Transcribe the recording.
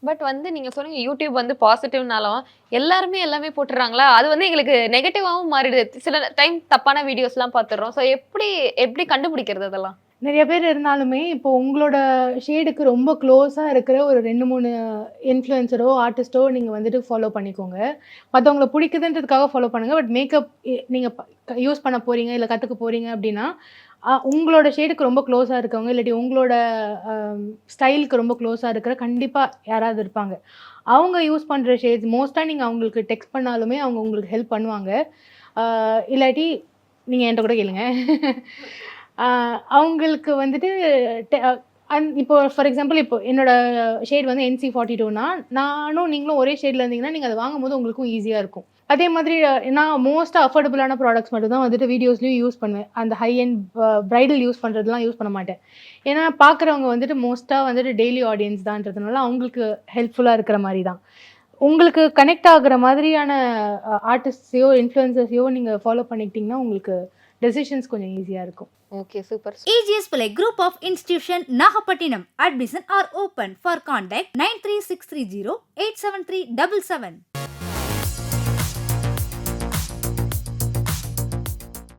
But வந்து நீங்க சொன்னீங்க யூடியூப் வந்து பாசிட்டிவ்னாலும் எல்லாருமே எல்லாமே போட்டுறாங்களா? அது வந்து எங்களுக்கு நெகட்டிவாவும் மாறிடுது. சில டைம் தப்பான வீடியோஸ்லாம் பார்த்துடுறோம். ஸோ எப்படி எப்படி கண்டுபிடிக்கிறது அதெல்லாம்? நெறைய பேர் இருந்தாலுமே, இப்போ உங்களோட ஷேடுக்கு ரொம்ப க்ளோஸா இருக்கிற ஒரு 2, 3 இன்ஃப்ளூயன்சரோ, ஆர்டிஸ்ட்டோ நீங்க வந்துட்டு ஃபாலோ பண்ணிக்கோங்க. மத்தவங்கள புடிக்குதுன்றதுக்காக ஃபாலோ பண்ணுங்க. பட் மேக்கப் நீங்க யூஸ் பண்ண போறீங்க, இல்ல கத்துக்க போறீங்க அப்டின்னா, உங்களோட ஷேடுக்கு ரொம்ப க்ளோஸா இருக்கவங்க, இல்லாட்டி உங்களோட அ ஸ்டைலுக்கு ரொம்ப க்ளோஸா இருக்கிற கண்டிப்பா யாராவது இருப்பாங்க. அவங்க யூஸ் பண்ற ஷேட்ஸ் மோஸ்ட்டா நீங்க அவங்களுக்கு டெக்ஸ்ட் பண்ணாலுமே அவங்க உங்களுக்கு ஹெல்ப் பண்ணுவாங்க. அ இல்லாட்டி நீங்க என்ட்ட கூட கேளுங்க. அ அவங்களுக்கு வந்துட்டு டெ அ அன் இப்போ ஃபார் எக்ஸாம்பிள் இப்போ என்னோட ஷேட் வந்து NC42னா, நானும் நீங்களும் ஒரே ஷேட்ல இருந்தீங்கன்னா, நீங்க அத வாங்கும்போது உங்களுக்கும் ஈஸியா இருக்கும். அதே மாதிரி நான் மோஸ்ட்டா அஃபோர்டபுளான ப்ராடக்ட்ஸ் மட்டும் தான் வந்துட்டு வீடியோஸ்லயும் யூஸ் பண்ணுவேன். அந்த ஹை எண்ட் பிரைடல் யூஸ் பண்றதெல்லாம் யூஸ் பண்ண மாட்டேன். ஏன்னா பார்க்குறவங்க வந்துட்டு மோஸ்ட்டா வந்துட்டு டெய்லி ஆடியன்ஸ் தான்றதுனால, அவங்களுக்கு ஹெல்ப்ஃபுல்லா இருக்கிற மாரி தான். உங்களுக்கு கனெக்ட் ஆகுற மாதிரியான ஆர்டிஸ்ட்ஸையோ, இன்ஃப்ளூயன்சர்ஸையோ நீங்க ஃபாலோ பண்ணிக்கிட்டீங்கன்னா, உங்களுக்கு டெசிஷன்ஸ் கொஞ்சம் ஈஸியா இருக்கும். Okay super. AGS Pillai Group of Institution Nagapattinam. Admission are open. For contact 93630 87377.